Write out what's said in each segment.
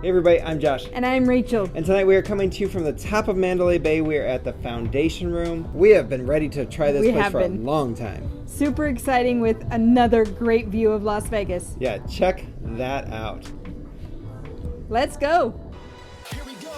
Hey everybody, I'm Josh. And I'm Rachel. And tonight we are coming to you from the top of Mandalay Bay. We are at the Foundation Room. We have been ready to try this place for a long time. Super exciting with another great view of Las Vegas. Yeah, check that out. Let's go. Here we go.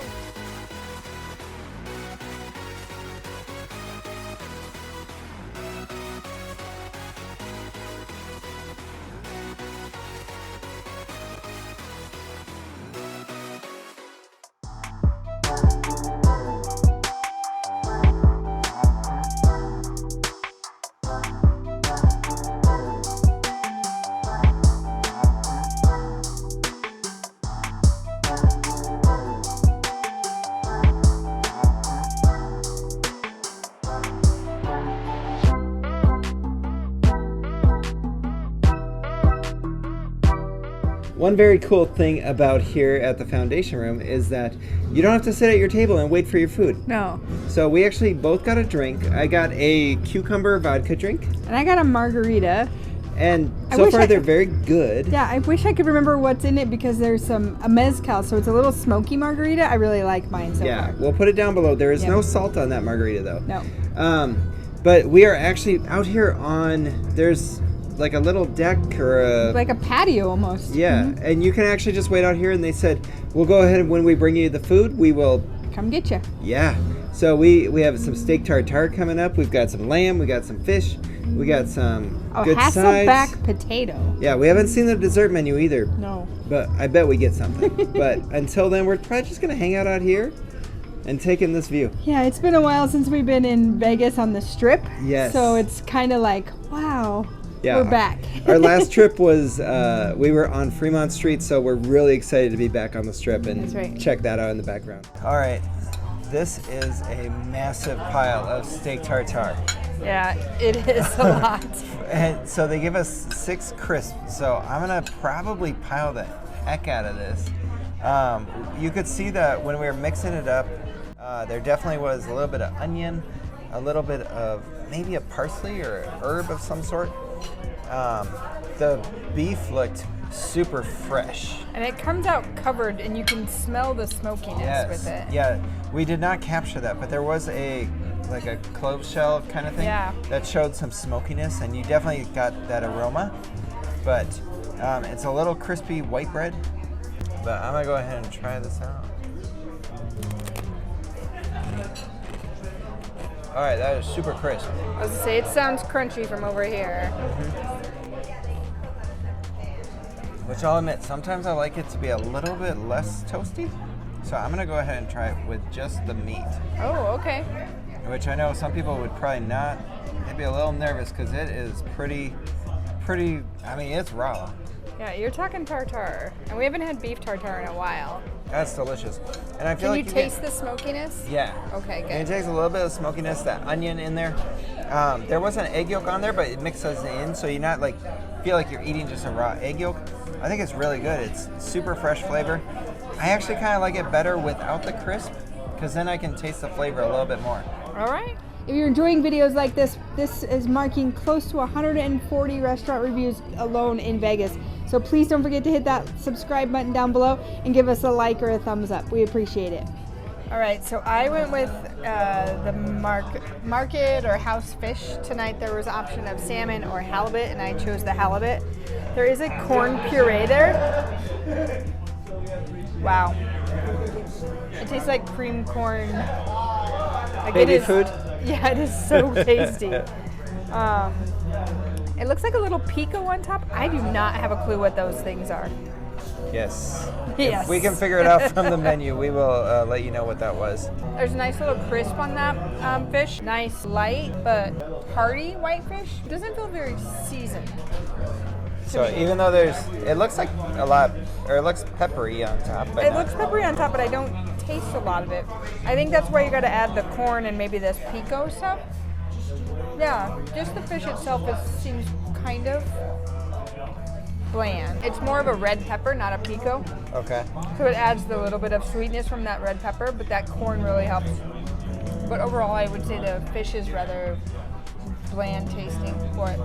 One very cool thing about here at the Foundation Room is that you don't have to sit at your table and wait for your food. No. So we actually both got a drink. I got a cucumber vodka drink. And I got a margarita. And so far they're very good. Yeah, I wish I could remember what's in it because there's a mezcal, so it's a little smoky margarita. I really like mine so far. Yeah, we'll put it down below. There is no salt on that margarita though. No. But we are actually out here there's like a little deck or like a patio almost. Yeah, and you can actually just wait out here, and they said, we'll go ahead and when we bring you the food, we will come get you. Yeah. So we have some steak tartare coming up. We've got some lamb. We got some fish. We got some good sides. Hasselback potato. Yeah, we haven't seen the dessert menu either. No. But I bet we get something. But until then, we're probably just going to hang out here and take in this view. Yeah, it's been a while since we've been in Vegas on the Strip. Yes. So it's kind of like, wow. Yeah, we're back. Our last trip was, we were on Fremont Street, so we're really excited to be back on the Strip and check that out in the background. All right, this is a massive pile of steak tartare. Yeah, it is a lot. And so they give us 6 crisps, so I'm gonna probably pile the heck out of this. You could see that when we were mixing it up, there definitely was a little bit of onion, a little bit of maybe a parsley or an herb of some sort. The beef looked super fresh. And it comes out covered and you can smell the smokiness with it. Yeah, we did not capture that, but there was like a clove shell kind of thing that showed some smokiness, and you definitely got that aroma. But it's a little crispy white bread. But I'm gonna go ahead and try this out. All right, that is super crisp. I was gonna say, it sounds crunchy from over here. Which I'll admit, sometimes I like it to be a little bit less toasty. So I'm gonna go ahead and try it with just the meat. Oh, okay. Which I know some people would probably not. They'd be a little nervous because it is pretty, I mean, it's raw. Yeah, you're talking tartare. And we haven't had beef tartare in a while. That's delicious. And I feel like you taste the smokiness? Yeah. Okay, good. And it takes a little bit of smokiness, that onion in there. There was an egg yolk on there, but it mixes in, so you're not feel like you're eating just a raw egg yolk. I think it's really good. It's super fresh flavor. I actually kind of like it better without the crisp, because then I can taste the flavor a little bit more. All right. If you're enjoying videos like this is marking close to 140 restaurant reviews alone in Vegas. So please don't forget to hit that subscribe button down below and give us a like or a thumbs up. We appreciate it. All right, so I went with the market or house fish. Tonight there was an option of salmon or halibut, and I chose the halibut. There is a corn puree there. Wow. It tastes like cream corn. Like baby food? Yeah, it is so tasty. It looks like a little pico on top. I do not have a clue what those things are. Yes. Yes. If we can figure it out from the menu, we will let you know what that was. There's a nice little crisp on that fish. Nice light but hearty white fish. It doesn't feel very seasoned. So even though it looks like a lot, or it looks peppery on top. But it looks peppery on top, but I don't taste a lot of it. I think that's where you got to add the corn and maybe this pico stuff. Yeah, just the fish itself seems kind of bland. It's more of a red pepper, not a pico. Okay. So it adds the little bit of sweetness from that red pepper, but that corn really helps. But overall, I would say the fish is rather bland tasting for it.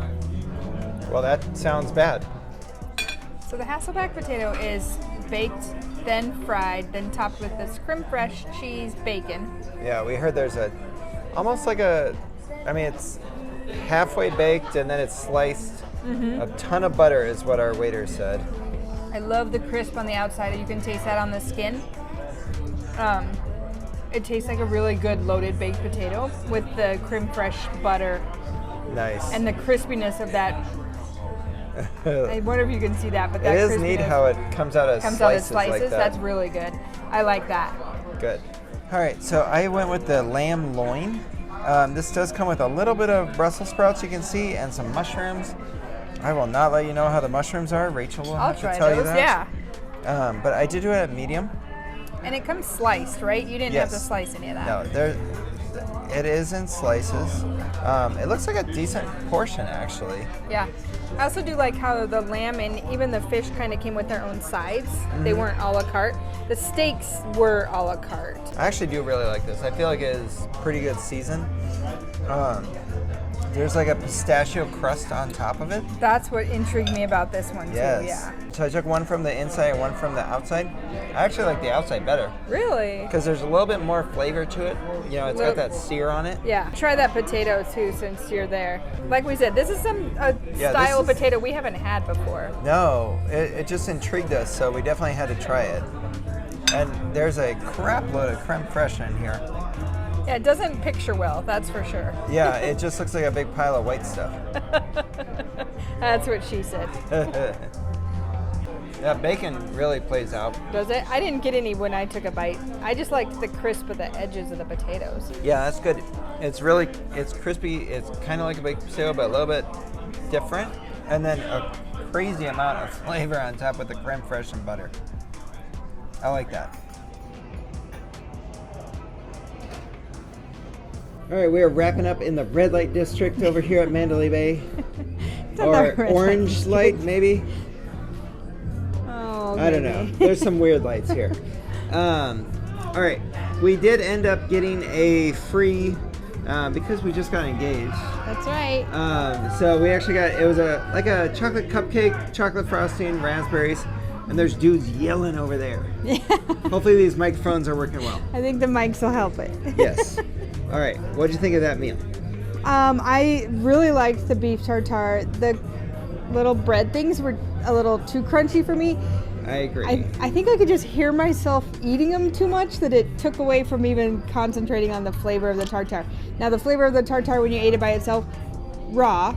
Well, that sounds bad. So the Hasselback potato is baked, then fried, then topped with this creme fraiche, cheese, bacon. Yeah, we heard there's almost like it's halfway baked and then it's sliced. A ton of butter is what our waiter said. I love the crisp on the outside. You can taste that on the skin. It tastes like a really good loaded baked potato with the creme fraiche butter. Nice. And the crispiness of that. I wonder if you can see that, but that it is neat how it comes out of slices like that. That's really good. I like that. Good. All right, so I went with the lamb loin. This does come with a little bit of Brussels sprouts, you can see, and some mushrooms. I will not let you know how the mushrooms are. Rachel will have to tell you that. Yeah. But I did do it at medium. And it comes sliced, right? You didn't have to slice any of that. No, it is in slices. It looks like a decent portion, actually. Yeah. I also do like how the lamb and even the fish kind of came with their own sides. They weren't a la carte. The steaks were a la carte. I actually do really like this. I feel like it is pretty good season. There's like a pistachio crust on top of it. That's what intrigued me about this one too, yeah. So I took one from the inside and one from the outside. I actually like the outside better. Really? Because there's a little bit more flavor to it. You know, it's got that sear on it. Yeah. Try that potato too since you're there. Like we said, this is a style of potato we haven't had before. No, it just intrigued us, so we definitely had to try it. And there's a crap load of creme fraiche in here. Yeah, it doesn't picture well, that's for sure. Yeah, it just looks like a big pile of white stuff. That's what she said. That bacon really plays out. Does it? I didn't get any when I took a bite. I just liked the crisp of the edges of the potatoes. Yeah, that's good. It's crispy. It's kind of like a baked potato, but a little bit different. And then a crazy amount of flavor on top with the creme fraiche and butter. I like that. All right, we are wrapping up in the red light district over here at Mandalay Bay. Or orange light, maybe. Oh, I don't know. There's some weird lights here. All right, we did end up getting a free, because we just got engaged. That's right. So we actually got, it was like a chocolate cupcake, chocolate frosting, raspberries, and there's dudes yelling over there. Yeah. Hopefully these microphones are working well. I think the mics will help it. Yes. All right, what did you think of that meal? I really liked the beef tartare. The little bread things were a little too crunchy for me. I agree. I think I could just hear myself eating them too much, that it took away from even concentrating on the flavor of the tartare. Now, the flavor of the tartare when you ate it by itself, raw,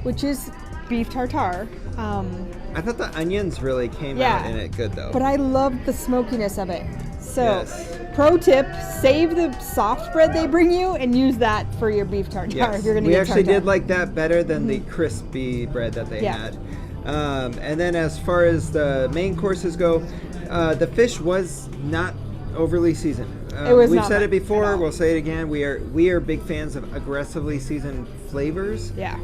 which is beef tartare. I thought the onions really came out in it good, though. But I loved the smokiness of it. So, yes. Pro tip, save the soft bread they bring you and use that for your beef tartare. Yes. If you're gonna we get actually tartare. did like that better than the crispy bread that they had. And then as far as the main courses go, the fish was not overly seasoned. We've said it before, we'll say it again. We are big fans of aggressively seasoned flavors. Yeah.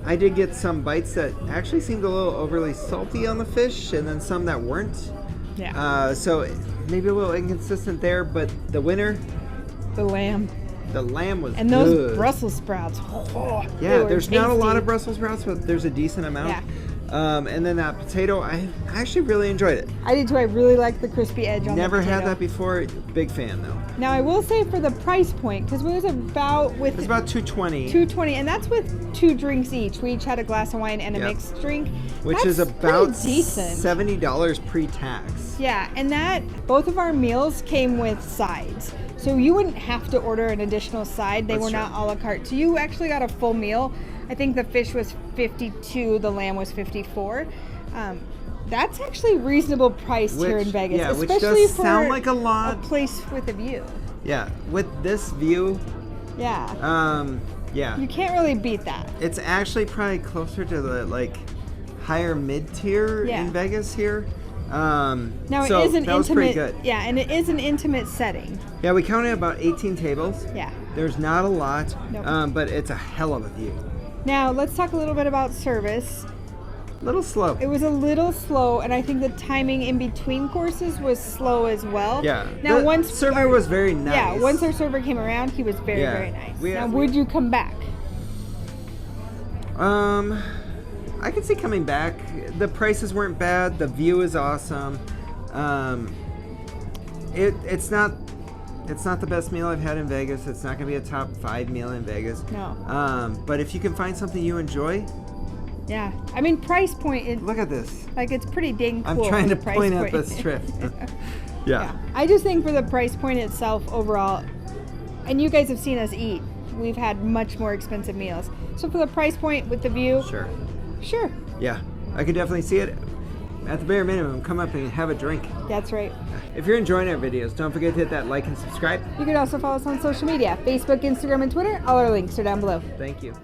I did get some bites that actually seemed a little overly salty on the fish, and then some that weren't. Yeah. So maybe a little inconsistent there, but the winner, the lamb. The lamb was and those good. Brussels sprouts. Yeah, there's not a lot of Brussels sprouts, but there's a decent amount. Yeah. And then that potato, I actually really enjoyed it. I did too. I really like the crispy edge on Never the potato. had that before. Big fan though. Now I will say for the price point, because it was about It's about $2.20. $2.20, and that's with 2 drinks each. We each had a glass of wine and a mixed drink. Which is about decent. $70 pre-tax. Yeah, and that both of our meals came with sides. So you wouldn't have to order an additional side. They were not a la carte. So you actually got a full meal. I think the fish was $52, the lamb was $54. That's actually reasonable price here in Vegas, yeah, especially which does for sound like a lot. A place with a view. Yeah, with this view. Yeah. Yeah. You can't really beat that. It's actually probably closer to the higher mid tier in Vegas here. Now it is an that was pretty good. Yeah, and it is an intimate setting. Yeah, we counted about 18 tables. Yeah. There's not a lot, Nope. but it's a hell of a view. Now let's talk a little bit about service. A little slow. It was a little slow, and I think the timing in between courses was slow as well. Yeah. Now the server was very nice. Yeah, once our server came around, he was very, very nice. Would you come back? I could see coming back. The prices weren't bad. The view is awesome. It's not the best meal I've had in Vegas. It's not gonna be a top 5 meal in Vegas. No. But if you can find something you enjoy, yeah. I mean, price point. look at this. Like, it's pretty dang cool. I'm trying for to the price point at point. the strip. Yeah. I just think for the price point itself overall, and you guys have seen us eat, we've had much more expensive meals. So for the price point with the view, sure. Yeah, I could definitely see it. At the bare minimum, come up and have a drink. That's right. If you're enjoying our videos, don't forget to hit that like and subscribe. You can also follow us on social media, Facebook, Instagram, and Twitter. All our links are down below. Thank you.